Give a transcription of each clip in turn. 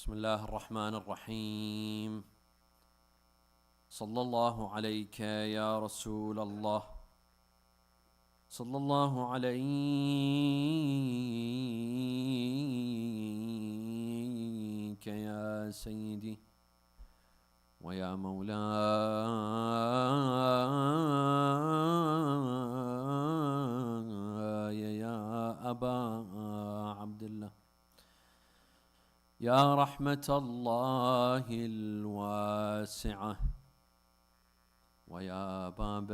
بسم الله الرحمن الرحيم. صلى الله عليك يا رسول الله، صلى الله عليك يا سيدي ويا مولاي يا أبا عبد الله، يا رحمة الله الواسعة ويا باب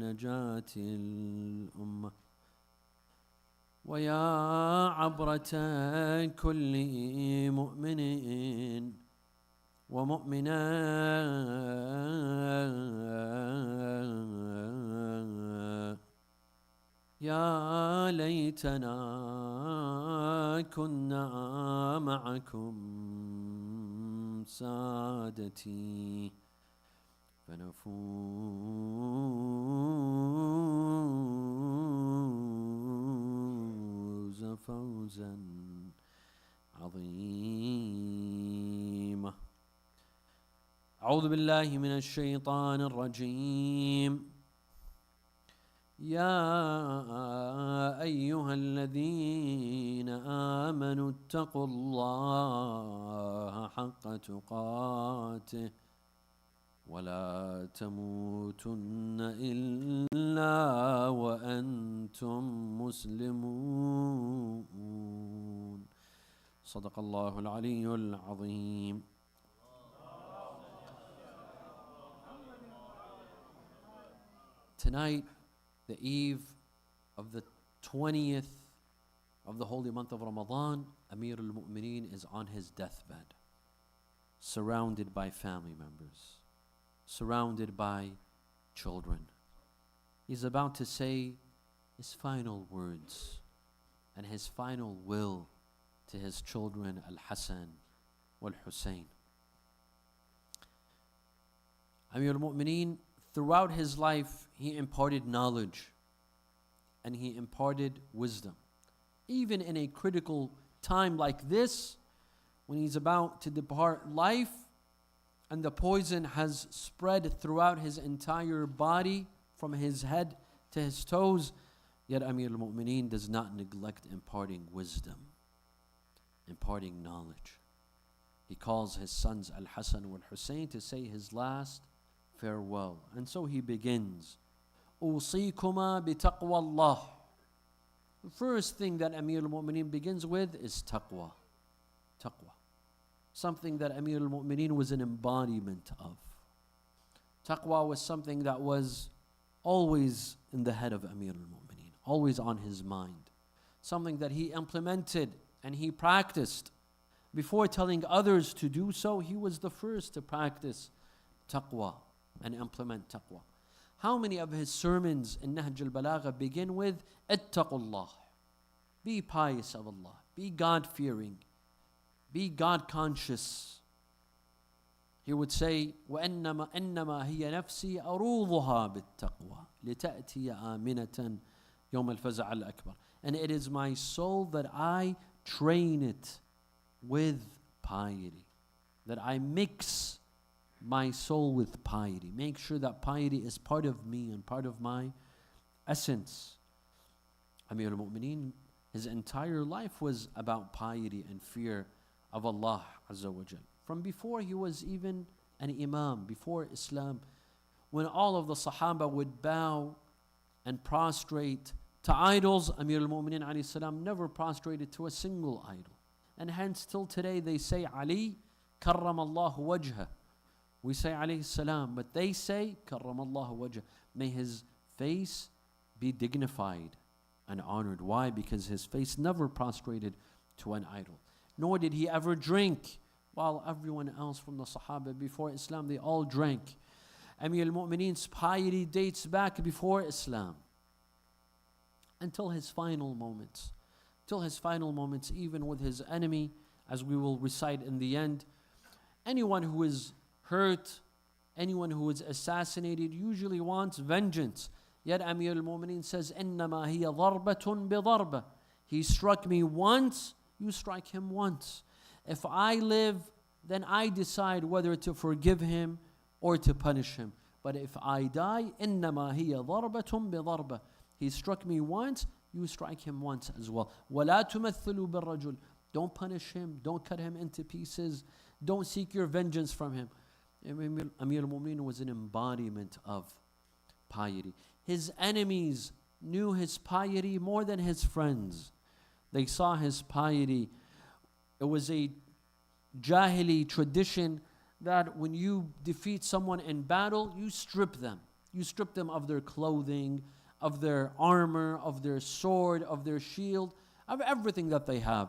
نجاة الأمة ويا عبرة كل مؤمن ومؤمنة، يا ليتنا كنا معكم سادتي فنفوز فوزا عظيما. أعوذ بالله من الشيطان الرجيم. يا أيها الذين آمنوا اتقوا الله حق تقاته ولا تموتن إلا وأنتم مسلمون. صدق الله العلي العظيم. Tonight, the eve of the 20th of the holy month of Ramadan, Amir al-Mu'mineen is on his deathbed, surrounded by family members, surrounded by children. He's about to say his final words and his final will to his children, Al-Hassan wal-Hussein. Amir al-Mu'mineen, throughout his life, he imparted knowledge and he imparted wisdom. Even in a critical time like this, when he's about to depart life and the poison has spread throughout his entire body from his head to his toes, yet Amir al-Mu'mineen does not neglect imparting wisdom, imparting knowledge. He calls his sons Al-Hassan wal-Hussein to say his last farewell. And so he begins, أوصيكما بتقوى الله. The first thing that Amir al-Mu'mineen begins with is taqwa. Taqwa. Something that Amir al-Mu'mineen was an embodiment of. Taqwa was something that was always in the head of Amir al-Mu'mineen, always on his mind. Something that he implemented and he practiced. Before telling others to do so, he was the first to practice taqwa and implement taqwa. How many of his sermons in Nahj al-Balagha begin with ittaqullah? Be pious of Allah, be God-fearing, be God-conscious. He would say, وَإِنَّمَا هِيَ نَفْسِي أَرُوضُهَا بِالتَّقْوَى لِتَأْتِيَ آمِنَةً يَوْمَ الْفَزَعَ الْأَكْبَرِ. And it is my soul that I train it with piety, that I mix my soul with piety. Make sure that piety is part of me and part of my essence. Amir al-Mu'mineen, his entire life was about piety and fear of Allah Azza wa Jal. From before he was even an Imam, before Islam, when all of the Sahaba would bow and prostrate to idols, Amir al-Mu'mineen alayhi salam never prostrated to a single idol. And hence till today they say Ali karramallahu wajha. We say alayhi salam, but they say karramallahu wajha. May his face be dignified and honored. Why? Because his face never prostrated to an idol. Nor did he ever drink, while everyone else from the Sahaba before Islam, they all drank. Amir al-Mu'mineen's piety dates back before Islam, until his final moments. Till his final moments, even with his enemy, as we will recite in the end. Anyone who is hurt, anyone who is assassinated usually wants vengeance. Yet Amir al-Mu'mineen says, إِنَّمَا هِيَ ضَرْبَةٌ بِضَرْبَةٍ. He struck me once, you strike him once. If I live, then I decide whether to forgive him or to punish him. But if I die, إِنَّمَا هِيَ ضَرْبَةٌ بِضَرْبَةٍ. He struck me once, you strike him once as well. وَلَا تُمَثِّلُوا بِالرَّجُلِ. Don't punish him, don't cut him into pieces, don't seek your vengeance from him. Amir al-Mu'mineen was an embodiment of piety. His enemies knew his piety more than his friends. They saw his piety. It was a Jahili tradition that when you defeat someone in battle, you strip them. You strip them of their clothing, of their armor, of their sword, of their shield, of everything that they have.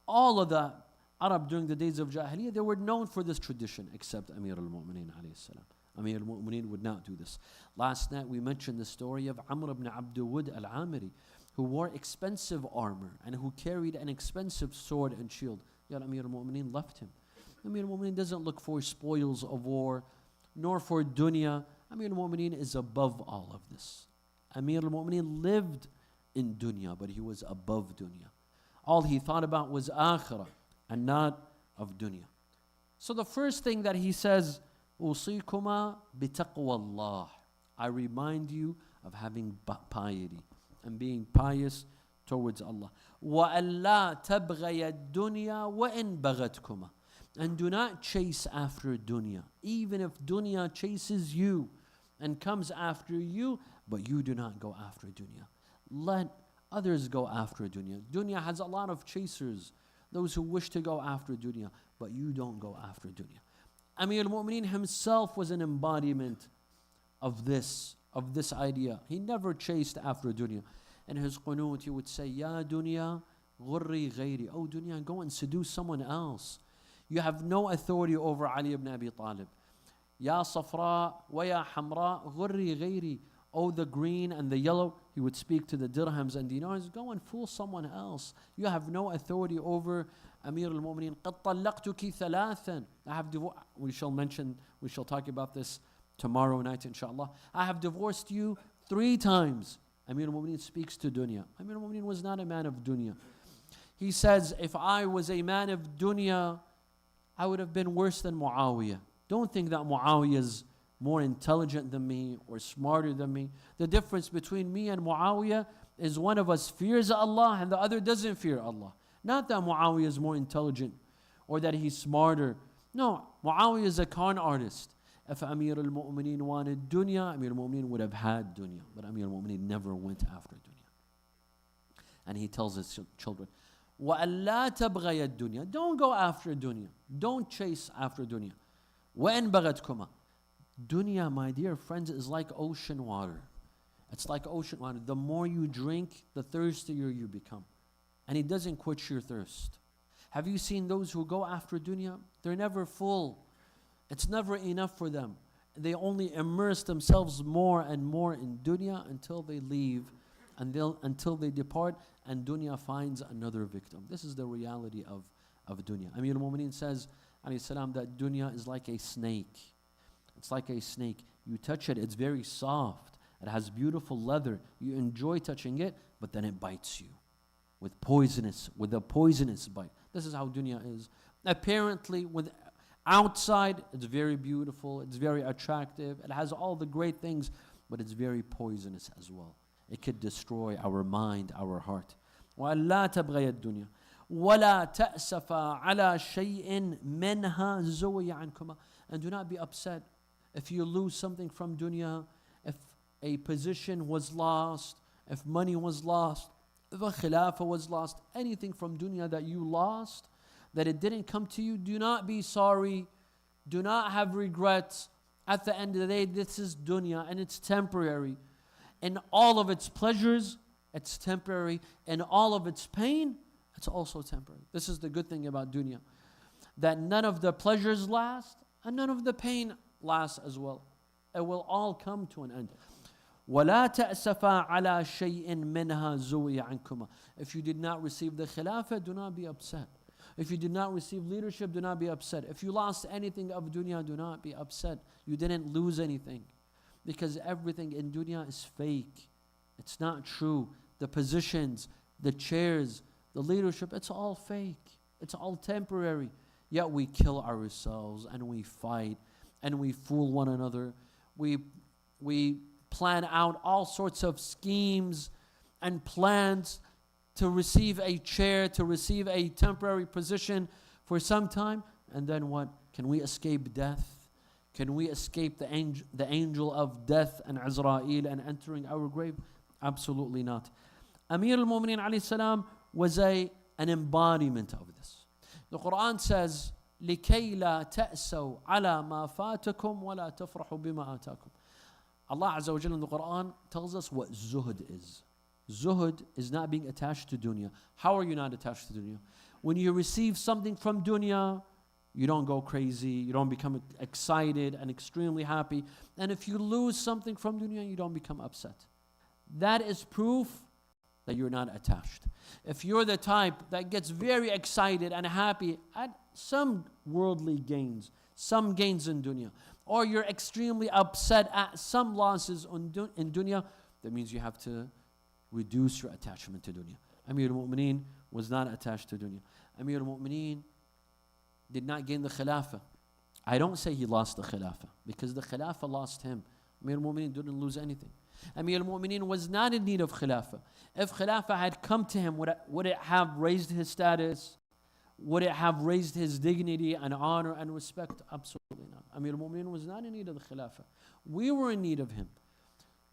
All of the Arab during the days of Jahiliyyah, they were known for this tradition, except Amir al-Mu'mineen alayhi salam. Amir al-Mu'mineen would not do this. Last night we mentioned the story of Amr ibn Abdul al-Amiri, who wore expensive armor and who carried an expensive sword and shield. Yet Amir al-Mu'mineen left him. Amir al-Mu'mineen doesn't look for spoils of war, nor for dunya. Amir al-Mu'mineen is above all of this. Amir al-Mu'mineen lived in dunya, but he was above dunya. All he thought about was akhirah and not of dunya. So the first thing that he says, أُوصِيكُمَا بِتَقْوَى اللَّهِ. I remind you of having piety and being pious towards Allah. وَأَلَّا تَبْغَيَ الدُّنْيَا وَإِن بَغَتْكُمَا. And do not chase after dunya. Even if dunya chases you and comes after you, but you do not go after dunya. Let others go after dunya. Dunya has a lot of chasers, those who wish to go after dunya, but you don't go after dunya. Amir al-Mu'mineen himself was an embodiment of this idea. He never chased after dunya. In his qunut, he would say, Ya dunya, ghurri ghayri. Oh dunya, go and seduce someone else. You have no authority over Ali ibn Abi Talib. Ya safra wa ya hamra, ghurri ghayri. Oh, the green and the yellow. He would speak to the dirhams and dinars. Go and fool someone else. You have no authority over Amir al-Mu'mineen. قَدْ طَلَّقْتُكِ ثَلَاثًا. We shall talk about this tomorrow night, inshallah. I have divorced you 3 times. Amir al-Mu'mineen speaks to dunya. Amir al-Mu'mineen was not a man of dunya. He says, if I was a man of dunya, I would have been worse than Muawiyah. Don't think that Muawiyah is more intelligent than me or smarter than me. The difference between me and Muawiyah is one of us fears Allah and the other doesn't fear Allah. Not that Muawiyah is more intelligent or that he's smarter. No, Muawiyah is a con artist. If Amir al-Mu'mineen wanted dunya, Amir al-Mu'mineen would have had dunya. But Amir al-Mu'mineen never went after dunya. And he tells his children, وَأَلَّا تَبْغَيَ الدُّنْيَا. Don't go after dunya. Don't chase after dunya. وَإِن بَغَتْكُمَا. Dunya, my dear friends, is like ocean water. It's like ocean water. The more you drink, the thirstier you become. And it doesn't quench your thirst. Have you seen those who go after dunya? They're never full. It's never enough for them. They only immerse themselves more and more in dunya until they leave, until they depart, and dunya finds another victim. This is the reality of dunya. Amir al-Mu'mineen says, alayhi salam, that dunya is like a snake. It's like a snake. You touch it, it's very soft. It has beautiful leather. You enjoy touching it, but then it bites you with a poisonous bite. This is how dunya is. Apparently, with outside, it's very beautiful, it's very attractive, it has all the great things, but it's very poisonous as well. It could destroy our mind, our heart. وَأَلَّا تَبْغَيَ الدُّنْيَا وَلَا تَأْسَفَا عَلَى شَيْءٍ مِنْهَا زُوِيَ عَنْكُمَا. And do not be upset if you lose something from dunya, if a position was lost, if money was lost, if a khilafah was lost, anything from dunya that you lost, that it didn't come to you, do not be sorry, do not have regrets. At the end of the day, this is dunya and it's temporary. In all of its pleasures, it's temporary. In all of its pain, it's also temporary. This is the good thing about dunya, that none of the pleasures last and none of the pain lasts as well. It will all come to an end. وَلَا تَأْسَفَا عَلَى شَيْءٍ مِنْهَا زُوِيَ عَنْكُمَا. If you did not receive the khilafah, do not be upset. If you did not receive leadership, do not be upset. If you lost anything of dunya, do not be upset. You didn't lose anything. Because everything in dunya is fake. It's not true. The positions, the chairs, the leadership, it's all fake. It's all temporary. Yet we kill ourselves and we fight and we fool one another. We plan out all sorts of schemes and plans to receive a chair, to receive a temporary position for some time. And then what? Can we escape death? Can we escape the angel of death and Azrael and entering our grave? Absolutely not. Amir al-Mu'mineen alayhi salam was an embodiment of this. The Quran says, لِكَيْ لَا تَأْسَوْا عَلَى مَا فَاتَكُمْ وَلَا تَفْرَحُوا بِمَا آتَاكُمْ. Allah Azza wa Jalla in the Quran tells us what zuhud is. Zuhud is not being attached to dunya. How are you not attached to dunya? When you receive something from dunya, you don't go crazy, you don't become excited and extremely happy. And if you lose something from dunya, you don't become upset. That is proof that you're not attached. If you're the type that gets very excited and happy at some worldly gains, some gains in dunya, or you're extremely upset at some losses in dunya, that means you have to reduce your attachment to dunya. Amir al-Mu'mineen was not attached to dunya. Amir al-Mu'mineen did not gain the khilafah. I don't say he lost the khilafah, because the khilafah lost him. Amir al-Mu'mineen didn't lose anything. Amir al-Mu'mineen was not in need of khilafah. If khilafah had come to him, would it have raised his status? Would it have raised his dignity and honor and respect? Absolutely not. Amir al-Mu'mineen was not in need of the khilafah. We were in need of him.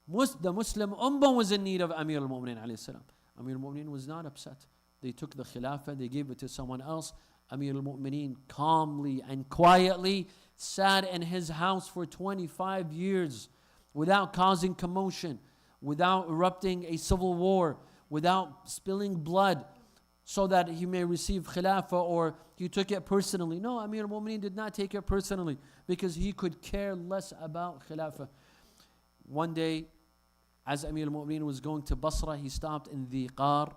The Muslim ummah was in need of Amir al-Mu'mineen alayhi salam. Amir al-Mu'mineen was not upset. They took the khilafah, they gave it to someone else. Amir al-Mu'mineen calmly and quietly sat in his house for 25 years without causing commotion, without erupting a civil war, without spilling blood, so that he may receive khilafah, or he took it personally. No, Amir al-Mu'mineen did not take it personally, because he could care less about khilafah. One day, as Amir al-Mu'mineen was going to Basra, he stopped in the Qar,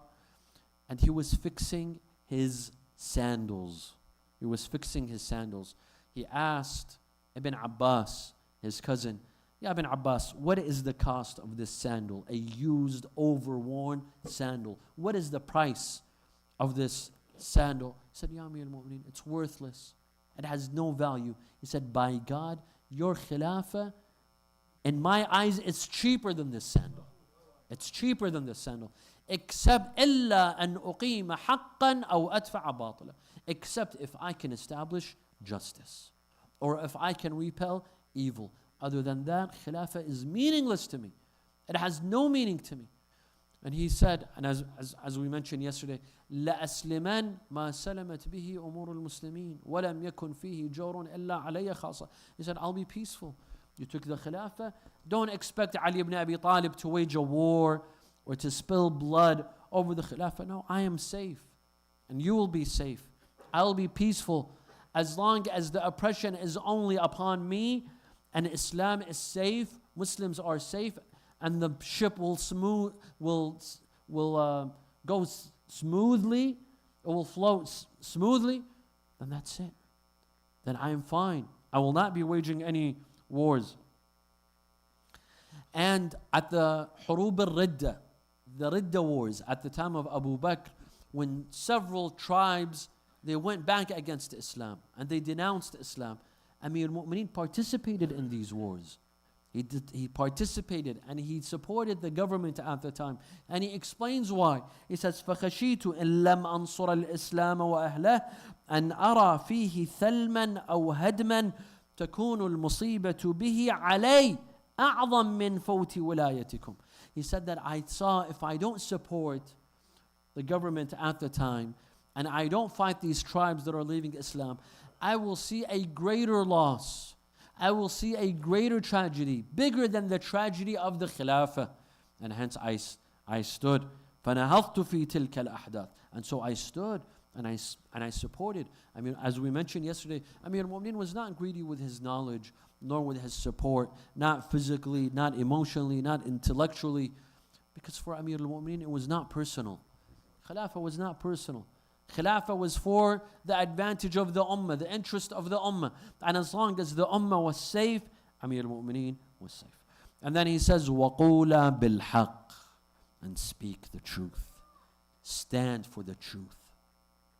and he was fixing his sandals. He was fixing his sandals. He asked Ibn Abbas, his cousin, "Ya Ibn Abbas, what is the cost of this sandal? A used, overworn sandal. What is the price of this sandal?" He said, "Ya Amir al-Mu'mineen, it's worthless. It has no value." He said, "By God, your khilafah, in my eyes, it's cheaper than this sandal. It's cheaper than this sandal. Except إِلَّا أَنْ أُقِيمَ حَقًّا أَوْ أَدْفَعَ بَاطِلًا. Except if I can establish justice, or if I can repel evil. Other than that, khilafah is meaningless to me. It has no meaning to me." And he said, and as we mentioned yesterday, لَأَسْلِمًا مَا سَلَمَتْ بِهِ أُمُورُ الْمُسْلِمِينَ وَلَمْ يَكُنْ فِيهِ جَوْرٌ إِلَّا عَلَيَّ خَاصَةً. He said, I'll be peaceful. You took the khilafah. Don't expect Ali ibn Abi Talib to wage a war or to spill blood over the khilafah. No, I am safe. And you will be safe. I'll be peaceful as long as the oppression is only upon me, and Islam is safe, Muslims are safe, and the ship will go smoothly, it will float smoothly, then that's it. Then I am fine. I will not be waging any wars. And at the Hurub al-Ridda, the Ridda wars at the time of Abu Bakr, when several tribes, they went back against Islam and they denounced Islam, Amir al-Mu'mineen participated in these wars. He participated and he supported the government at the time. And he explains why. He says, فَخَشِيتُ إِن لَمْ أَنصُرَ الْإِسْلَامَ وَأَهْلَهِ أَنْ أَرَى فِيهِ ثَلْمًا أَوْ هَدْمًا تَكُونُ الْمُصِيبَةُ بِهِ عَلَيْهِ أَعْظَمْ مِنْ فَوْتِ وِلَايَتِكُمْ. He said that I saw, if I don't support the government at the time, and I don't fight these tribes that are leaving Islam, I will see a greater loss. I will see a greater tragedy, bigger than the tragedy of the Khilafah. And hence I stood. فَنَهَضْتُ فِي تِلْكَ الْأَحْدَاثِ. And so I stood and I supported. I mean, as we mentioned yesterday, Amir al-Mu'mineen was not greedy with his knowledge, nor with his support, not physically, not emotionally, not intellectually. Because for Amir al-Mu'mineen, it was not personal. Khilafah was not personal. Khilafah was for the advantage of the ummah, the interest of the ummah. And as long as the ummah was safe, Amir al-Mu'mineen was safe. And then he says, وَقُولَا بِالْحَقِّ, and speak the truth. Stand for the truth.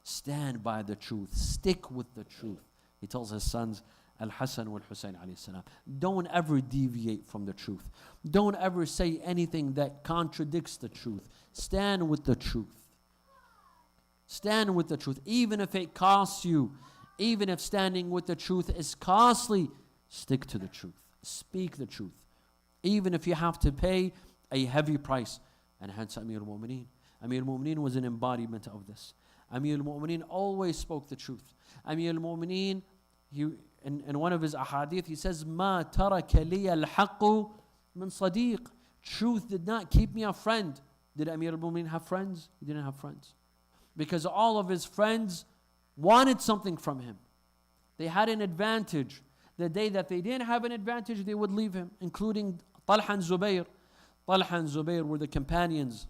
Stand by the truth. Stick with the truth. He tells his sons, Al-Hasan wal-Hussein alayhi salam, don't ever deviate from the truth. Don't ever say anything that contradicts the truth. Stand with the truth. Stand with the truth. Even if it costs you, even if standing with the truth is costly, stick to the truth. Speak the truth. Even if you have to pay a heavy price. And hence Amir al-Mu'mineen. Amir al-Mu'mineen was an embodiment of this. Amir al-Mu'mineen always spoke the truth. Amir al-Mu'mineen, in one of his ahadith, he says, مَا تَرَكَ لِيَ الْحَقُّ مِنْ صَدِيقٍ. Truth did not keep me a friend. Did Amir al-Mu'mineen have friends? He didn't have friends. Because all of his friends wanted something from him. They had an advantage. The day that they didn't have an advantage, they would leave him, including Talha and Zubayr. Talha and Zubayr were the companions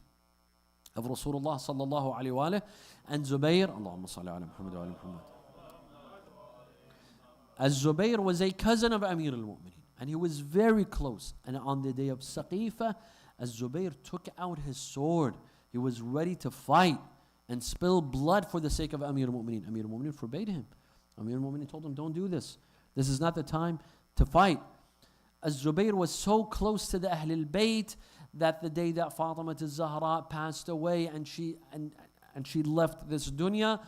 of Rasulullah sallallahu alayhi wa and Zubayr, Allahumma salli ala Muhammad wa ala Muhammad. As Zubayr was a cousin of Amir al-Mu'mineen, and he was very close. And on the day of Saqifa, as Zubayr took out his sword, he was ready to fight and spill blood for the sake of Amir al-Mu'mineen. Amir al-Mu'mineen forbade him. Amir al-Mu'mineen told him, don't do this. This is not the time to fight. As Zubayr was so close to the Ahl al-Bayt that the day that Fatima al-Zahra passed away and she left this dunya,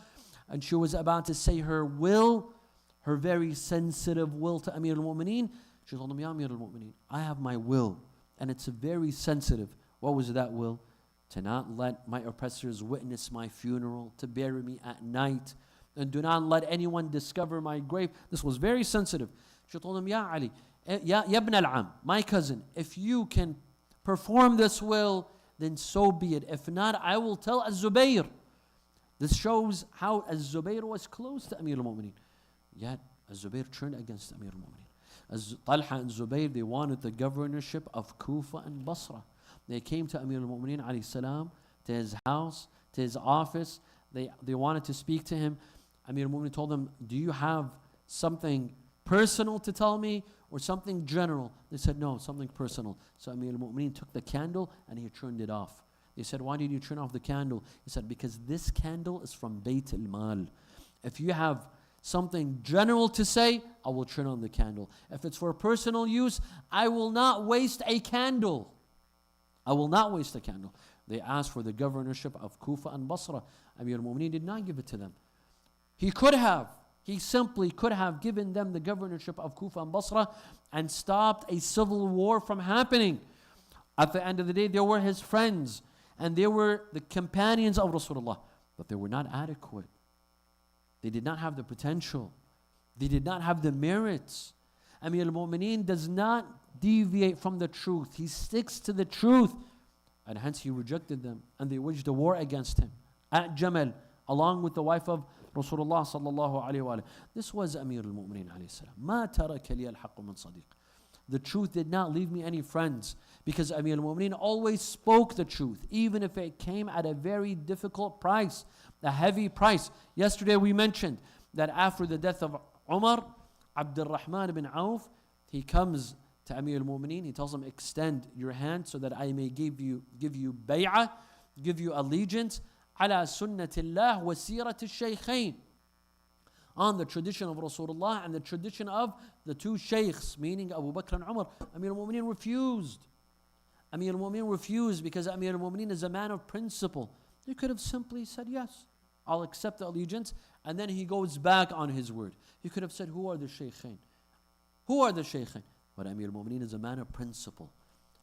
and she was about to say her will, her very sensitive will to Amir al-Mu'mineen, she told him, Ya Amir al-Mu'mineen, I have my will, and it's very sensitive. What was that will? To not let my oppressors witness my funeral, to bury me at night, and do not let anyone discover my grave. This was very sensitive. She told him, Ya Ali, Ya Ibn al-Am, my cousin, if you can perform this will, then so be it. If not, I will tell Az-Zubayr. This shows how Az-Zubayr was close to Amir al-Mu'mineen. Yet Az-Zubayr turned against Amir al-Mu'mineen. As Talha and Zubayr, they wanted the governorship of Kufa and Basra. They came to Amir al-Mu'mineen alayhi salam, to his house, to his office. They wanted to speak to him. Amir al-Mu'mineen told them, do you have something personal to tell me or something general? They said, no, something personal. So Amir al-Mu'mineen took the candle and he turned it off. They said, why did you turn off the candle? He said, because this candle is from Bayt al-Mal. If you have something general to say, I will turn on the candle. If it's for personal use, I will not waste a candle. I will not waste a candle. They asked for the governorship of Kufa and Basra. Amir al-Mu'mineen did not give it to them. He could have. He simply could have given them the governorship of Kufa and Basra and stopped a civil war from happening. At the end of the day, they were his friends and they were the companions of Rasulullah, but they were not adequate. They did not have the potential. They did not have the merits. Amir al-Mu'mineen does not deviate from the truth. He sticks to the truth, and hence he rejected them, and they waged a war against him at Jamal, along with the wife of Rasulullah sallallahu alayhi wa. This was Amir al-Mu'mineen alayhi salam. Ma taraka li al-haqq min sadiq. The truth did not leave me any friends, because Amir al-Mu'mineen always spoke the truth, even if it came at a very difficult price, a heavy price. Yesterday we mentioned that after the death of Umar, Abdul Rahman ibn Auf, he comes to Amir al-Mu'mineen, he tells him, extend your hand so that I may give you bay'ah, give you allegiance, ala sunnatillah wa sirat al-shaykhain, on the tradition of Rasulullah and the tradition of the two shaykhs, meaning Abu Bakr and Umar. Amir al-Mu'mineen refused. Amir al-Mu'mineen refused because Amir al-Mu'mineen is a man of principle. He could have simply said, yes, I'll accept the allegiance, and then he goes back on his word. He could have said, who are the shaykhain? Who are the shaykhain? But Amir al-Mu'mineen is a man of principle,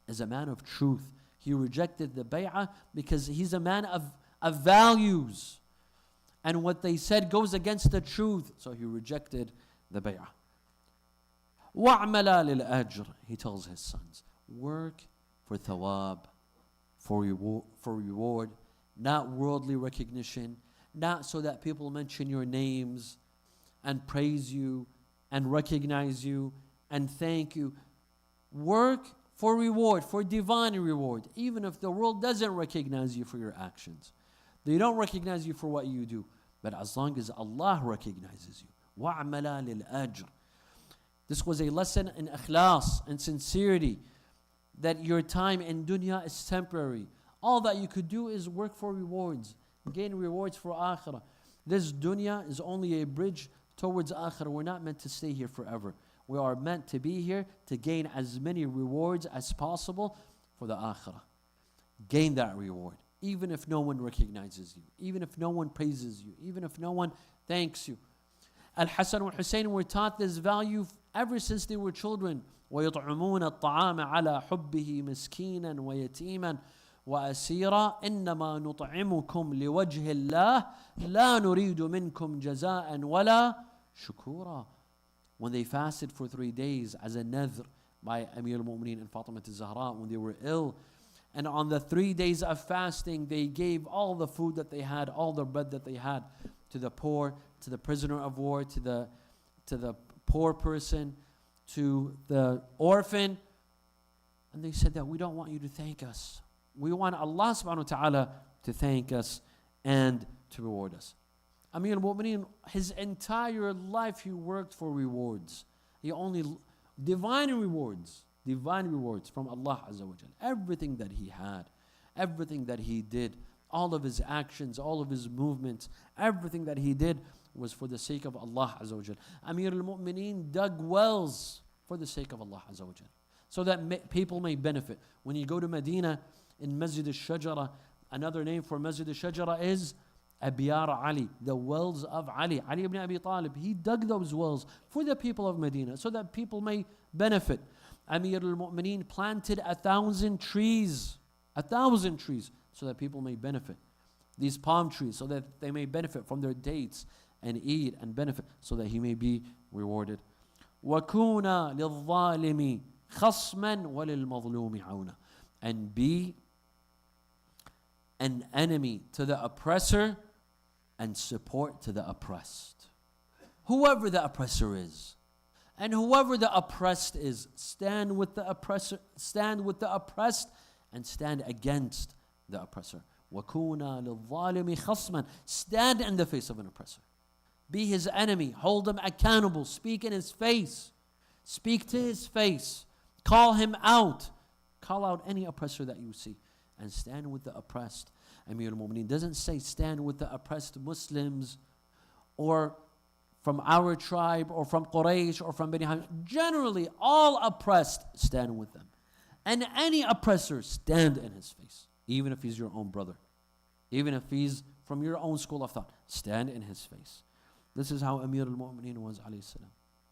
is a man of truth. He rejected the bay'ah because he's a man of values. And what they said goes against the truth. So he rejected the bay'ah. وَعْمَلَا لِلْأَجْرِ. He tells his sons, work for thawab, for reward, not worldly recognition, not so that people mention your names and praise you and recognize you and thank you. Work for reward, for divine reward, even if the world doesn't recognize you for your actions. They don't recognize you for what you do, but as long as Allah recognizes you. وَعْمَلَا لِلْأَجْرِ. This was a lesson in ikhlas and sincerity. that your time in dunya is temporary. All that you could do is work for rewards, gain rewards for akhirah. This dunya is only a bridge towards akhirah. We're not meant to stay here forever. We are meant to be here to gain as many rewards as possible for the akhirah. Gain that reward, even if no one recognizes you, even if no one praises you, even if no one thanks you. Al-Hasan and Hussein were taught this value ever since they were children. وَيُطْعِمُونَ الطَّعَامَ عَلَى حُبِّهِ مِسْكِينًا وَيَتِيمًا وَأَسِيرًا إِنَّمَا نُطْعِمُكُمْ لِوَجْهِ اللَّهِ لَا نُرِيدُ مِنْكُمْ جَزَاءً وَلَا شُكُورًا. When they fasted for 3 days as a nadhr by Amir al-Mu'mineen and Fatima al-Zahra when they were ill, and on the 3 days of fasting they gave all the food that they had, all the bread that they had, to the poor, to the prisoner of war, to the poor person, to the orphan. And they said that we don't want you to thank us. We want Allah subhanahu wa ta'ala to thank us and to reward us. Amir al-Mu'mineen, his entire life he worked for rewards. He only, divine rewards from Allah Azza wa Jal. Everything that he had, everything that he did, all of his actions, all of his movements, everything that he did was for the sake of Allah Azza wa Jal. Amir al-Mu'mineen dug wells for the sake of Allah Azza wa Jal, so that people may benefit. When you go to Medina, in Masjid al-Shajara, another name for Masjid al-Shajara is Abiyar Ali, the wells of Ali ibn Abi Talib. He dug those wells for the people of Medina so that people may benefit. Amir al-Mu'mineen planted 1,000 trees, so that people may benefit. These palm trees, so that they may benefit from their dates and eat and benefit, so that he may be rewarded. وَكُونَ لِلظَّالِمِ خَصْمًا وَلِلْمَظْلُومِ عَوْنًا. And be an enemy to the oppressor and support to the oppressed. Whoever the oppressor is, and whoever the oppressed is, stand with the oppressor, stand with the oppressed, and stand against the oppressor. وَكُونَ لِلظَّالِمِ خَصْمًا. Stand in the face of an oppressor. Be his enemy. Hold him accountable. Speak in his face. Speak to his face. Call him out. Call out any oppressor that you see. And stand with the oppressed. Amir al-Mu'mineen doesn't say stand with the oppressed Muslims or from our tribe or from Quraysh or from Bani Hamid. Generally, all oppressed, stand with them. And any oppressor, stand in his face. Even if he's your own brother. Even if he's from your own school of thought. Stand in his face. This is how Amir al-Mu'mineen was, alayhi salam.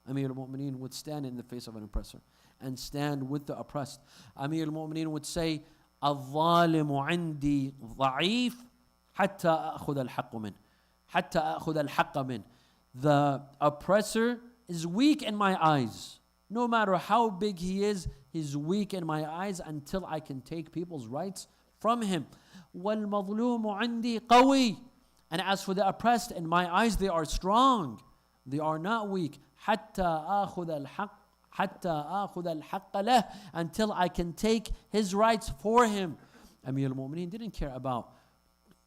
Amir al-Mu'mineen would stand in the face of an oppressor and stand with the oppressed. Amir al-Mu'mineen would say, الظالم عندي ضعيف حتى أخذ الحق منه حتى أخذ الحق منه. The oppressor is weak in my eyes. No matter how big he is, he's weak in my eyes until I can take people's rights from him. وَالْمَظْلُومُ عِنْدِي قَوِي. And as for the oppressed, in my eyes they are strong. They are not weak. حتى أخذ الحق حتى أخذ الحق له. Until I can take his rights for him. Amir al-Mu'mineen didn't care about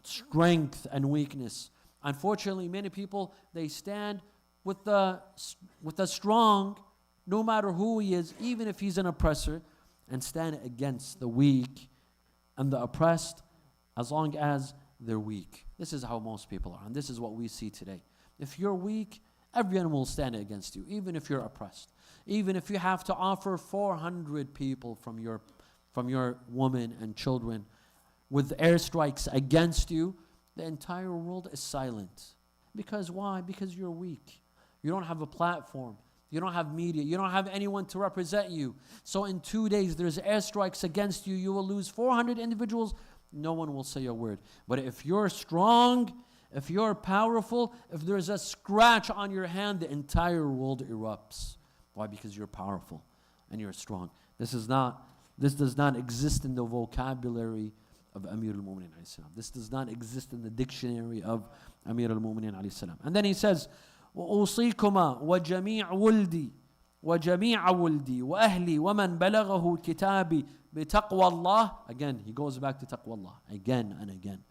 strength and weakness. Unfortunately, many people, they stand with the strong, no matter who he is, even if he's an oppressor, and stand against the weak and the oppressed as long as they're weak. This is how most people are, and this is what we see today. If you're weak, everyone will stand against you, even if you're oppressed. Even if you have to offer 400 people from your women and children with airstrikes against you, the entire world is silent. Because why? Because you're weak. You don't have a platform. You don't have media. You don't have anyone to represent you. So in 2 days, there's airstrikes against you. You will lose 400 individuals. No one will say a word. But if you're strong, if you're powerful, if there's a scratch on your hand, the entire world erupts. Why? Because you're powerful and you're strong. This does not exist in the vocabulary of Amir al-Mu'mineen alayhi salam. This does not exist in the dictionary of Amir al-Mu'mineen alayhi salam. And then he says, وَأُوصِيكُمَا وَجَمِيعَ وُلْدِي وَأَهْلِي وَمَنْ بَلَغَهُ كِتَابِي بِتَقْوَى اللَّهِ. Again, he goes back to taqwa Allah again and again.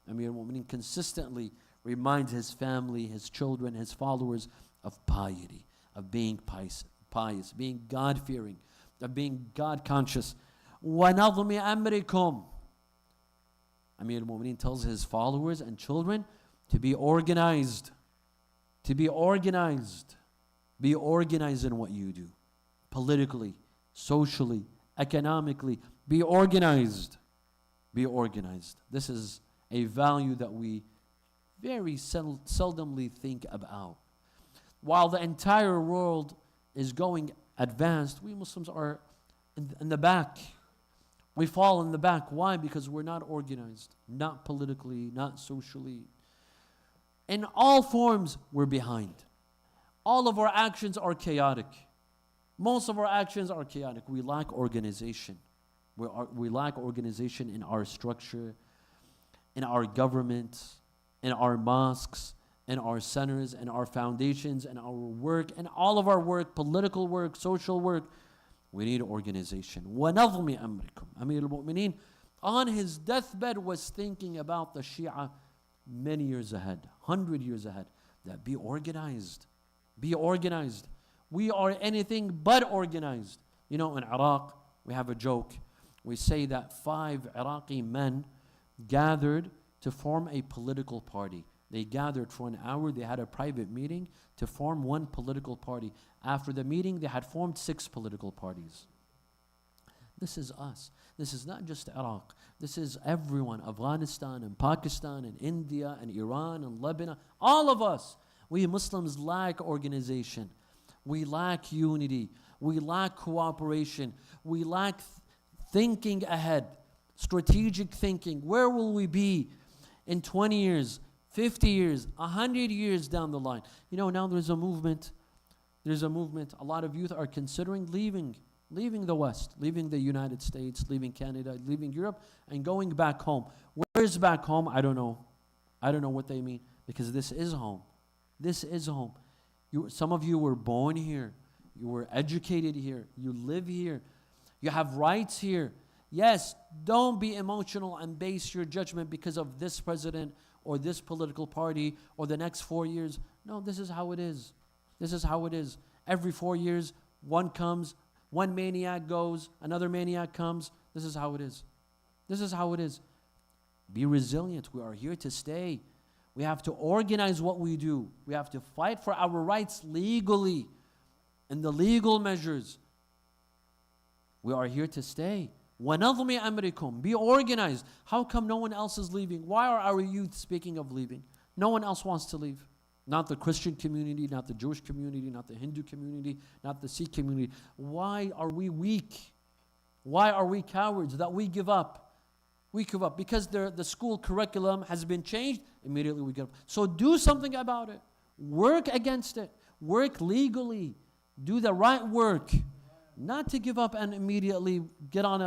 Amir al-Mu'mineen consistently reminds his family, his children, his followers of piety, of being pious, being God-fearing, of being God-conscious. وَنَظْمِ أَمْرِكُمْ. Amir al-Mu'mineen tells his followers and children to be organized. To be organized. Be organized in what you do. Politically, socially, economically. Be organized. Be organized. This is a value that we very seldomly think about. While the entire world is going advanced, we Muslims are in the back. We fall in the back. Why? Because we're not organized. Not politically, not socially. In all forms, we're behind. All of our actions are chaotic. Most of our actions are chaotic. We lack organization. We lack organization in our structure, in our government, in our mosques, in our centers, in our foundations, in our work, in all of our work, political work, social work. We need organization. وَنَظْمِ أَمْرِكُمْ. Amir al-Mu'mineen on his deathbed was thinking about the Shia many years ahead, 100 years ahead, that be organized. Be organized. We are anything but organized. You know, in Iraq, we have a joke. We say that 5 Iraqi men gathered to form a political party. They gathered for an hour. They had a private meeting to form one political party. After the meeting, they had formed 6 political parties. This is us. This is not just Iraq. This is everyone. Afghanistan and Pakistan and India and Iran and Lebanon. All of us. We Muslims lack organization. We lack unity. We lack cooperation. We lack thinking ahead. Strategic thinking. Where will we be in 20 years, 50 years, 100 years down the line? You know, now there's a movement. There's a movement. A lot of youth are considering leaving the West, leaving the United States, leaving Canada, leaving Europe, and going back home. Where is back home? I don't know. I don't know what they mean, because this is home. This is home. Some of you were born here. You were educated here. You live here. You have rights here. Yes, don't be emotional and base your judgment because of this president or this political party or the next 4 years. No, this is how it is. This is how it is. Every 4 years, one comes, one maniac goes, another maniac comes. This is how it is. This is how it is. Be resilient. We are here to stay. We have to organize what we do. We have to fight for our rights legally, in the legal measures. We are here to stay. وَنَظْمِ أَمْرِكُمْ. Be organized. How come no one else is leaving? Why are our youth speaking of leaving? No one else wants to leave. Not the Christian community, not the Jewish community, not the Hindu community, not the Sikh community. Why are we weak? Why are we cowards that we give up? We give up because the school curriculum has been changed. Immediately we give up. So do something about it. Work against it. Work legally. Do the right work. Not to give up and immediately get on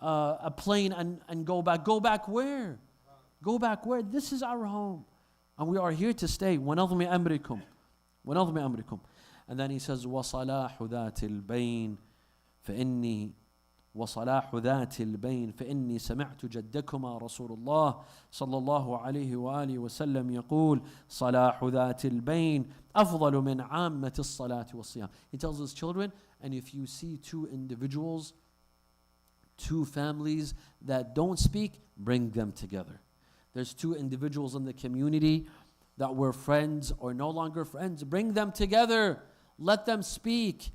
a plane and go back. Go back where? Go back where? This is our home. And we are here to stay. وَنَظْمِ أَمْرِكُمْ. وَنَظْمِ أَمْرِكُمْ. And then he says, وَصَلَاحُ ذَاتِ الْبَيْنِ فَإِنِّي وصلاح ذات البين فإني سمعت جدكما رسول الله صلى الله عليه وآله وسلم يقول صلاح ذات البين أفضل من عامة الصلاة والصيام. He tells his children, and if you see 2 individuals, 2 families that don't speak, bring them together. There's 2 individuals in the community that were friends or no longer friends. Bring them together. Let them speak.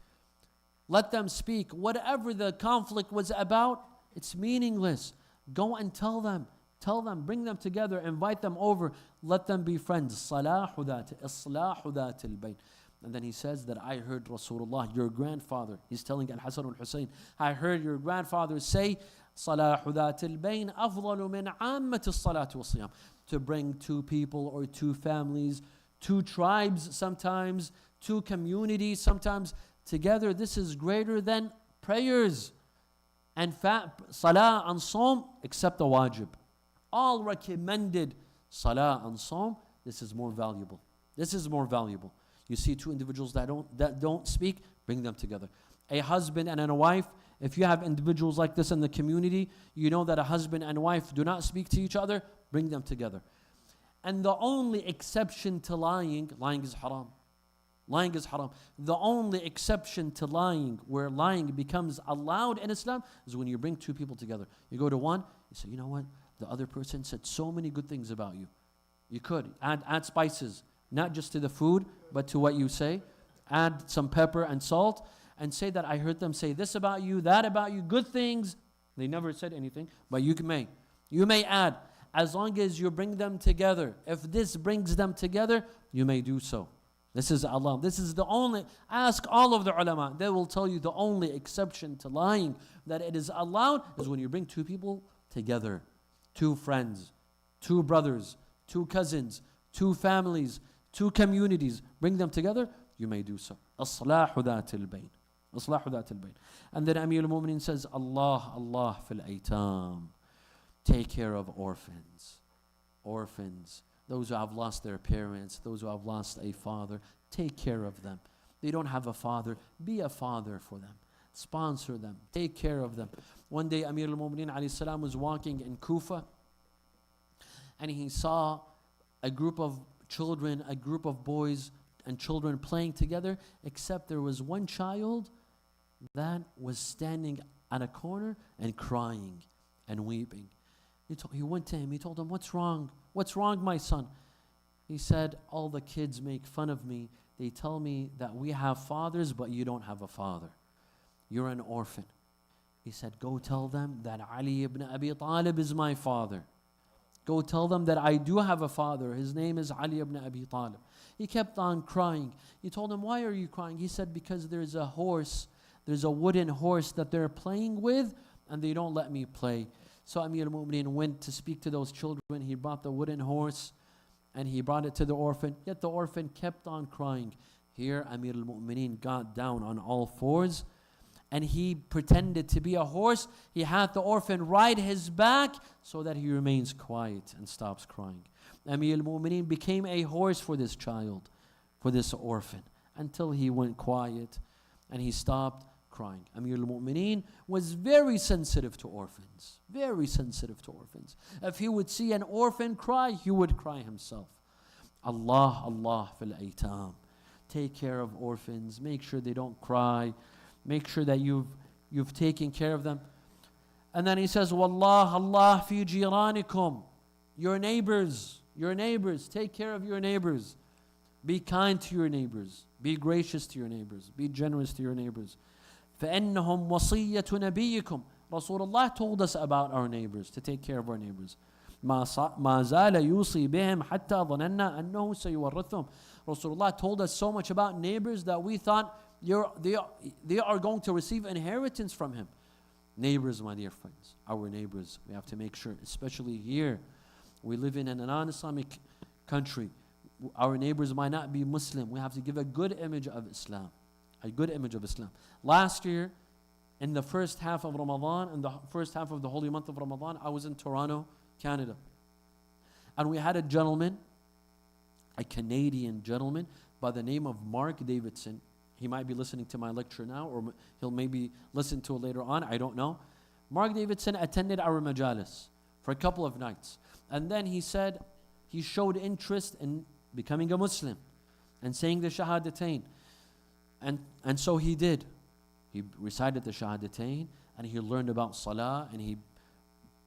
Let them speak. Whatever the conflict was about, it's meaningless. Go and tell them. Tell them. Bring them together. Invite them over. Let them be friends. صلاح ذات إصلاح ذات البين. And then he says that I heard Rasulullah, your grandfather, he's telling Al-Hasan al-Hussein, I heard your grandfather say, صلاح ذات البين أفضل من عامة الصلاة والصيام. To bring 2 people or 2 families, 2 tribes sometimes, 2 communities sometimes together. This is greater than prayers and salah and psalm, except the wajib. All recommended salah and psalm. This is more valuable. This is more valuable. You see 2 individuals that don't speak, bring them together. A husband and a wife, if you have individuals like this in the community, you know that a husband and wife do not speak to each other, bring them together. And the only exception to lying is haram. Lying is haram. The only exception to lying, where lying becomes allowed in Islam, is when you bring two people together. You go to one, you say, you know what? The other person said so many good things about you. You could add spices, not just to the food, but to what you say. Add some pepper and salt, and say that I heard them say this about you, that about you, good things. They never said anything, but you may add, as long as you bring them together. If this brings them together, you may do so. This is Allah. This is the only, ask all of the ulama. They will tell you the only exception to lying that it is allowed is when you bring two people together. Two friends, two brothers, two cousins, two families, two communities. Bring them together, you may do so. Aslahu dhatil bayn. Aslahu dhatil bayn. And then Amir al-Mu'mineen says, Allah fil aitam. Take care of orphans. Orphans. Those who have lost their parents, those who have lost a father, take care of them. They don't have a father, be a father for them. Sponsor them, take care of them. One day Amir al-Mu'mineen alayhi salam was walking in Kufa, and he saw a group of children, a group of boys and children playing together, except there was one child that was standing at a corner and crying and weeping. He went to him, he told him, what's wrong? What's wrong, my son? He said, all the kids make fun of me. They tell me that we have fathers, but you don't have a father. You're an orphan. He said, go tell them that Ali ibn Abi Talib is my father. Go tell them that I do have a father. His name is Ali ibn Abi Talib. He kept on crying. He told him, why are you crying? He said, because there's a horse, there's a wooden horse that they're playing with, and they don't let me play. So Amir al-Mu'mineen went to speak to those children. He brought the wooden horse and he brought it to the orphan. Yet the orphan kept on crying. Here Amir al-Mu'mineen got down on all fours and he pretended to be a horse. He had the orphan ride his back so that he remains quiet and stops crying. Amir al-Mu'mineen became a horse for this child, for this orphan, until he went quiet and he stopped crying. Amir al-Mu'mineen was very sensitive to orphans. Very sensitive to orphans. If he would see an orphan cry, he would cry himself. Allah fil aitam. Take care of orphans. Make sure they don't cry. Make sure that you've taken care of them. And then he says, Allah fi jiranikum. Your neighbors. Take care of your neighbors. Be kind to your neighbors. Be gracious to your neighbors. Be generous to your neighbors. فَإِنَّهُمْ وَصِيَّةُ نَبِيِّكُمْ. Rasulullah told us about our neighbors, to take care of our neighbors. مَا زَالَ يُوصِي بِهِمْ حَتَّى ظَنَنَّا أَنَّهُ سَيُوَرِّثُهُم. Rasulullah told us so much about neighbors that we thought they are going to receive inheritance from him. Neighbors, my dear friends, our neighbors, we have to make sure, especially here, we live in a non-Islamic country. Our neighbors might not be Muslim. We have to give a good image of Islam. A good image of Islam. Last year, in the first half of Ramadan, in the first half of the holy month of Ramadan, I was in Toronto, Canada. And we had a gentleman, a Canadian gentleman, by the name of Mark Davidson. He might be listening to my lecture now, or he'll maybe listen to it later on, I don't know. Mark Davidson attended our majalis for a couple of nights. And then he said he showed interest in becoming a Muslim and saying the Shahadatain. And so he did. He recited the Shahadatain and he learned about Salah and he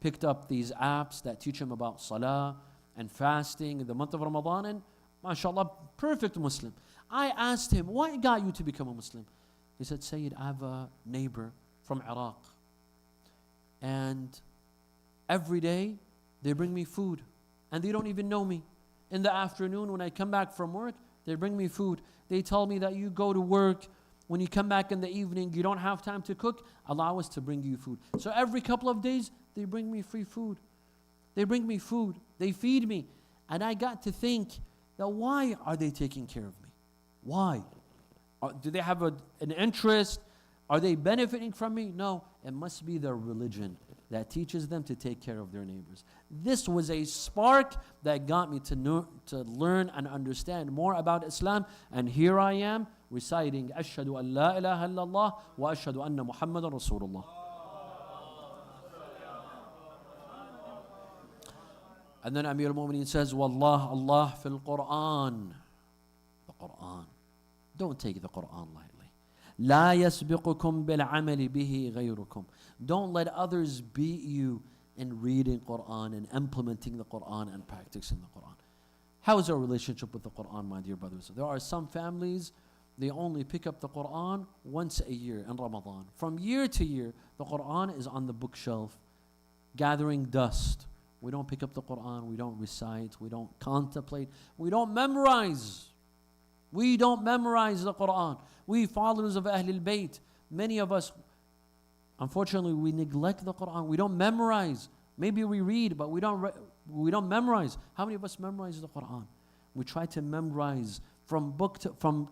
picked up these apps that teach him about Salah and fasting in the month of Ramadan, and mashallah, perfect Muslim. I asked him, what got you to become a Muslim? He said, Sayyid, I have a neighbor from Iraq and every day they bring me food and they don't even know me. In the afternoon when I come back from work, they bring me food. They tell me that you go to work, when you come back in the evening, you don't have time to cook, allow us to bring you food. So every couple of days, they bring me free food. They bring me food. They feed me. And I got to think that why are they taking care of me? Why? Do they have an interest? Are they benefiting from me? No, it must be their religion that teaches them to take care of their neighbors. This was a spark that got me to learn and understand more about Islam. And here I am reciting, Ashhadu an la ilaha illallah wa ashhadu anna Muhammadan Rasulullah. And then Amir al-Mu'mineen says, Wallah, Allah fil Qur'an. The Qur'an. Don't take the Quran lightly. لا يسبقكم بالعمل به غيركم. Don't let others beat you in reading Quran and implementing the Quran and practicing the Quran. How is our relationship with the Quran, my dear brothers? There are some families, they only pick up the Quran once a year in Ramadan. From year to year, the Quran is on the bookshelf, gathering dust. We don't pick up the Quran, we don't recite, we don't contemplate, we don't memorize. We don't memorize the Quran. We followers of Ahlul Bayt, many of us, unfortunately, we neglect the Quran. We don't memorize. Maybe we read, but we don't memorize. How many of us memorize the Quran? We try to memorize from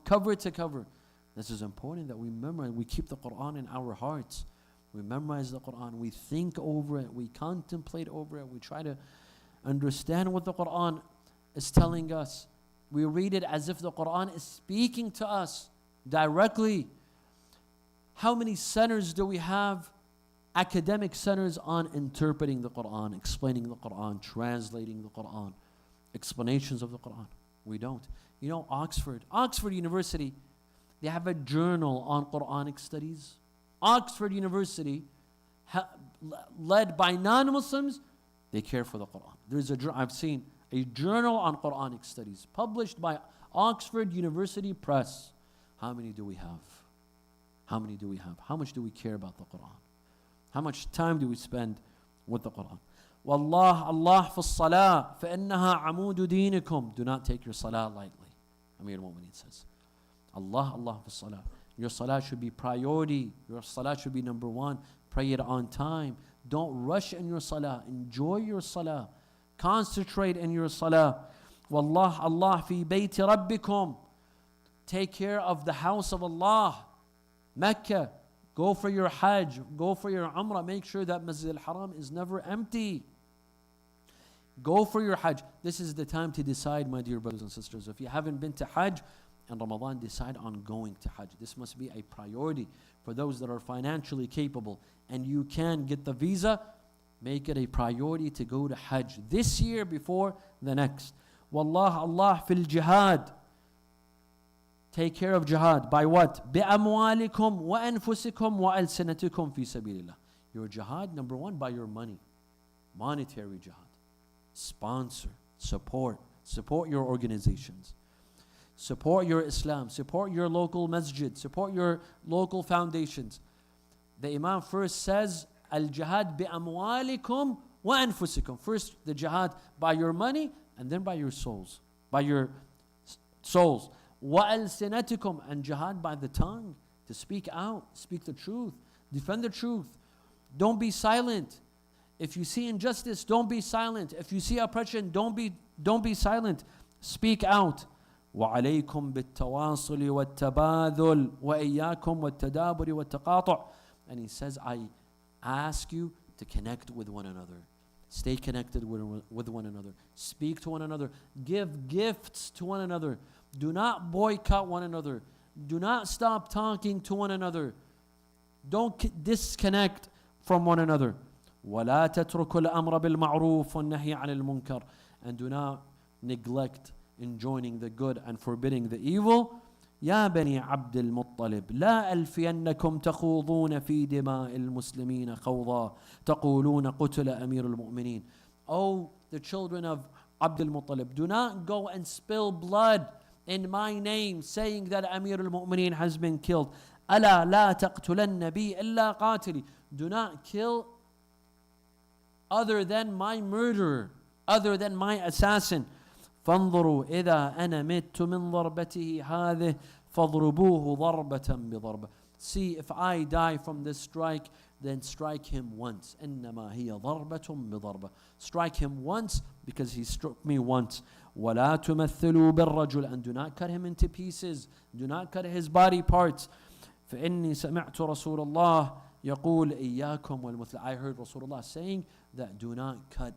cover to cover. This is important that we memorize. We keep the Quran in our hearts. We memorize the Quran. We think over it. We contemplate over it. We try to understand what the Quran is telling us. We read it as if the Quran is speaking to us directly. How many centers do we have? Academic centers on interpreting the Quran, explaining the Quran, translating the Quran, explanations of the Quran. We don't. You know, Oxford University, they have a journal on Quranic studies. Oxford University, led by non-Muslims, they care for the Quran. I've seen a journal on Quranic studies published by Oxford University Press. How many do we have? How many do we have? How much do we care about the Quran? How much time do we spend with the Quran? Wallah, Allah fi salah, فَإِنَّهَا عَمُودُ دِينِكُمْ. Do not take your salah lightly. Amir al-Mu'mineen says. Allah fi salah. Your salah should be priority. Your salah should be number one. Pray it on time. Don't rush in your salah. Enjoy your salah. Concentrate in your salah. Wallah, Allah fi bayti rabbikum. Take care of the house of Allah. Mecca. Go for your Hajj. Go for your Umrah. Make sure that Masjid al-Haram is never empty. Go for your Hajj. This is the time to decide, my dear brothers and sisters. If you haven't been to Hajj in Ramadan, decide on going to Hajj. This must be a priority for those that are financially capable and you can get the visa. Make it a priority to go to Hajj this year before the next. Wallah, Allah fil jihad. Take care of jihad. By what? بِأَمْوَالِكُمْ وَأَنفُسِكُمْ وَأَلْسِنَتِكُمْ فِي سَبِيلِ اللَّهِ. Your jihad, number one, by your money. Monetary jihad. Sponsor. Support. Support your organizations. Support your Islam. Support your local masjid. Support your local foundations. The Imam first says, Al-jihad بِأَمْوَالِكُمْ وَأَنفُسِكُمْ. First, the jihad by your money, and then by your souls. By your souls. وَأَلْسِنَتِكُمْ. And jihad by the tongue. To speak out. Speak the truth. Defend the truth. Don't be silent. If you see injustice, don't be silent. If you see oppression, don't be silent. Speak out. وَعَلَيْكُمْ بِالتَّوَاصُلِ وَالتَّبَاذُلِ وَإِيَّاكُمْ وَالتَّدَابُرِ وَالتَّقَاطُعِ. And he says, I ask you to connect with one another. Stay connected with one another. Speak to one another. Give gifts to one another. Do not boycott one another. Do not stop talking to one another. Don't disconnect from one another. وَلَا تَتْرُكُ الْأَمْرَ بِالْمَعْرُوفِ وَالنَّهِي عَنِ الْمُنْكَرِ. And do not neglect enjoining the good and forbidding the evil. يا بني عبد المطلب لا ألفينكم تخوضون في دماء المسلمين خوضا تقولون قتل أمير المؤمنين. Oh, the children of Abdul Muttalib, do not go and spill blood in my name, saying that Amir al-Mu'mineen has been killed. ألا لا تقتلن بي إلا قاتلي. Do not kill other than my murderer, other than my assassin. فانظروا إذا أنا مت من ضربته هذه فاضربوه ضربة بضربة. See, if I die from this strike, then strike him once. إنما هي ضربة بضربة. Strike him once because he struck me once. ولا تمثلوا بالرجل. And do not cut him into pieces. Do not cut his body parts. فإني سمعت رسول الله يقول إياكم والمثل. I heard Rasulullah saying that do not cut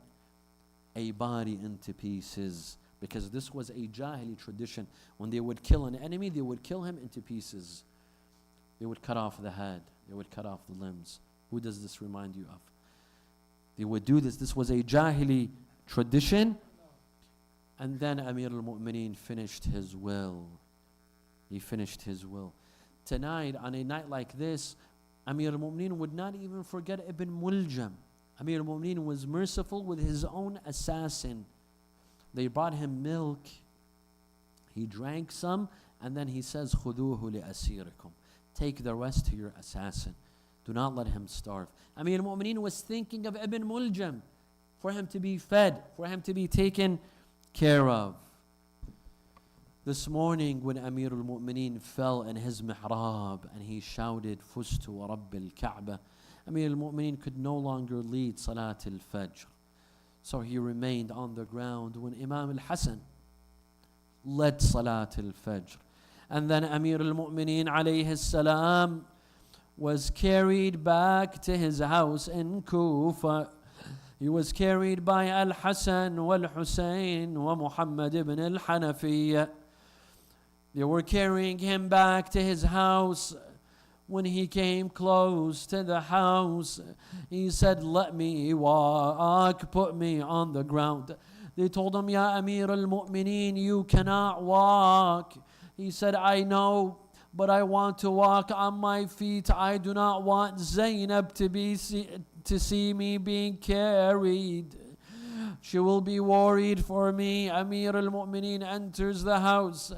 a body into pieces. Because this was a Jahili tradition. When they would kill an enemy, they would kill him into pieces. They would cut off the head. They would cut off the limbs. Who does this remind you of? They would do this. This was a Jahili tradition. And then Amir al-Mu'mineen finished his will. He finished his will. Tonight, on a night like this, Amir al-Mu'mineen would not even forget Ibn Muljam. Amir al-Mu'mineen was merciful with his own assassin. They brought him milk. He drank some, and then he says, خُذُوهُ لِأَسِيرِكُمْ. Take the rest to your assassin. Do not let him starve. Amir al-Mu'mineen was thinking of Ibn Muljam, for him to be fed, for him to be taken care of. This morning when Amir al-Mu'mineen fell in his mihrab and he shouted, فُزْتُ وَرَبِّ الْكَعْبَةِ, Amir al-Mu'mineen could no longer lead Salat al-Fajr. So he remained on the ground when Imam al-Hasan led Salat al-Fajr. And then Amir al-Mu'mineen alayhi salam was carried back to his house in Kufa. He was carried by Al-Hasan wal-Hussein wa Muhammad ibn al-Hanafiyya. They were carrying him back to his house. When he came close to the house, he said, let me walk, put me on the ground. They told him, Ya Amir al-Mu'mineen, you cannot walk. He said, I know, but I want to walk on my feet. I do not want Zainab to see me being carried. She will be worried for me. Amir al-Mu'mineen enters the house.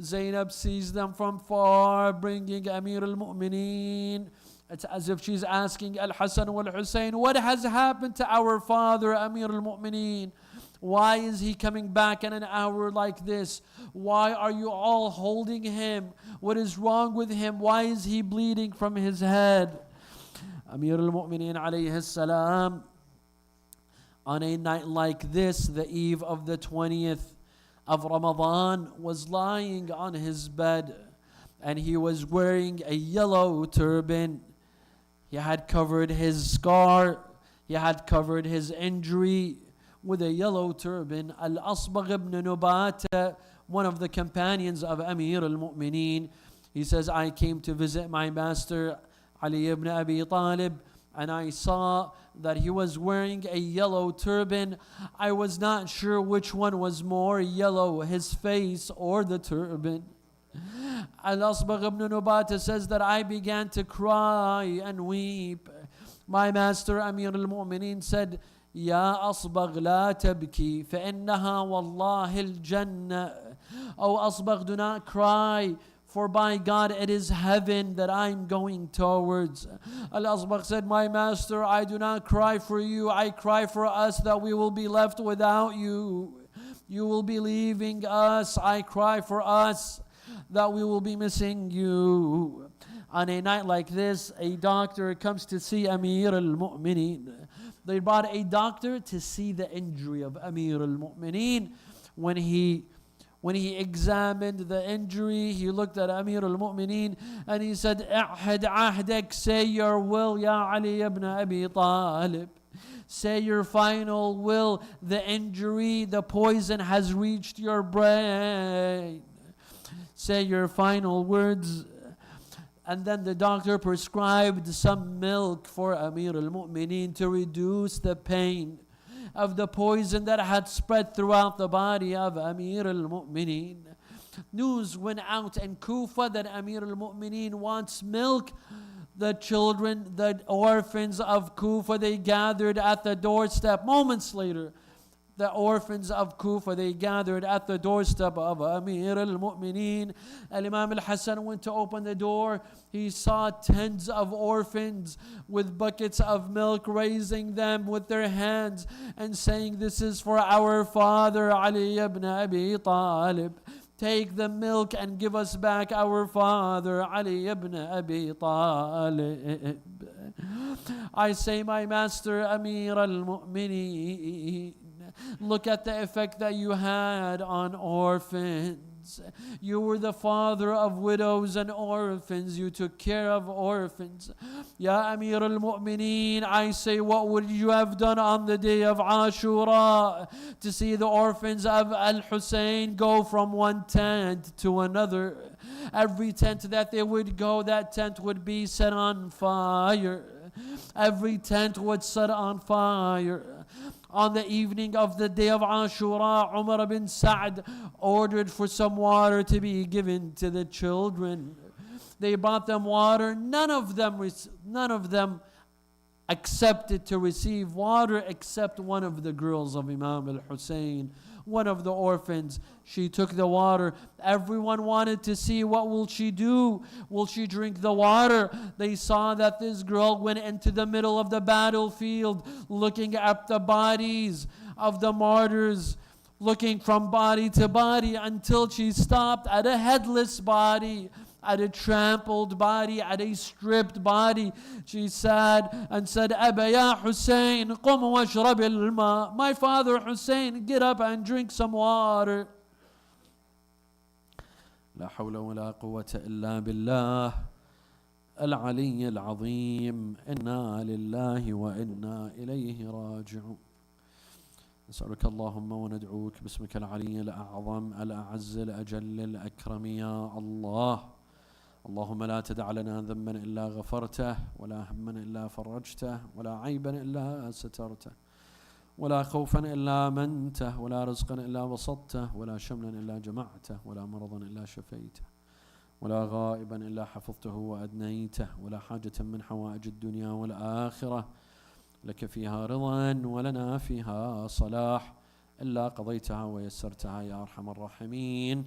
Zainab sees them from far, bringing Amir al-Mu'mineen. It's as if she's asking Al-Hasan wal-Hussein, what has happened to our father, Amir al-Mu'mineen? Why is he coming back in an hour like this? Why are you all holding him? What is wrong with him? Why is he bleeding from his head? Amir al-Mu'mineen alayhi salam, on a night like this, the eve of the 20th of Ramadan, was lying on his bed, and he was wearing a yellow turban. He had covered his scar, he had covered his injury with a yellow turban. Al-Asbagh ibn Nubata, one of the companions of Amir al-Mu'mineen, he says, I came to visit my master Ali ibn Abi Talib, and I saw that he was wearing a yellow turban. I was not sure which one was more yellow, his face or the turban. Al-Asbagh ibn Nubata says that I began to cry and weep. My master Amir al-Mu'mineen said, Ya Asbagh la tabki, فإنها والله الجنة. Oh Asbagh, do not cry, for by God it is heaven that I'm going towards. Al-Asbagh said, my master, I do not cry for you, I cry for us that we will be left without you. You will be leaving us. I cry for us that we will be missing you. On a night like this, a doctor comes to see Amir al-Mu'mineen. They brought a doctor to see the injury of Amir al-Mu'mineen. When he examined the injury, he looked at Amir al-Mu'mineen and he said, "Ahad ahdak, say your will, Ya Ali ibn Abi Talib. Say your final will. The injury, the poison has reached your brain. Say your final words." And then the doctor prescribed some milk for Amir al-Mu'mineen to reduce the pain of the poison that had spread throughout the body of Amir al-Mu'mineen. News went out in Kufa that Amir al-Mu'mineen wants milk. The children, the orphans of Kufa, they gathered at the doorstep. Moments later, the orphans of Kufa, they gathered at the doorstep of Amir al-Mu'mineen. Imam al-Hasan went to open the door. He saw tens of orphans with buckets of milk, raising them with their hands and saying, "This is for our father Ali ibn Abi Talib. Take the milk and give us back our father Ali ibn Abi Talib." I say, my master Amir al-Mu'mineen, look at the effect that you had on orphans. You were the father of widows and orphans. You took care of orphans. Ya Amir al-Mu'mineen, I say, what would you have done on the day of Ashura to see the orphans of Al-Hussein go from one tent to another? Every tent that they would go, that tent would be set on fire. Every tent would set on fire. On the evening of the day of Ashura, Umar bin Sa'd ordered for some water to be given to the children. They brought them water. None of them accepted to receive water except one of the girls of Imam al-Hussein, one of the orphans. She took the water. Everyone wanted to see, what will she do? Will she drink the water? They saw that this girl went into the middle of the battlefield, looking at the bodies of the martyrs, looking from body to body until she stopped at a headless body, at a trampled body, at a stripped body. She said, Aba ya Hussein, qum washrab al-ma. My father Hussein, get up and drink some water. لا حول ولا قوة إلا بالله العلي العظيم. إنا لله وإنا إليه راجعون. نسألك اللهم وندعوك باسمك العلي الأعظم الأعز الأجل الأكرم يا الله. اللهم لا تدع لنا ذنبا إلا غفرته، ولا هما إلا فرجته، ولا عيبا إلا سترته، ولا خوفا إلا منته، ولا رزقا إلا بسطته، ولا شملا إلا جمعته، ولا مرضا إلا شفيته، ولا غائبا إلا حفظته وأدنيته، ولا حاجة من حوائج الدنيا والآخرة لك فيها رضا ولنا فيها صلاح إلا قضيتها ويسرتها يا أرحم الراحمين.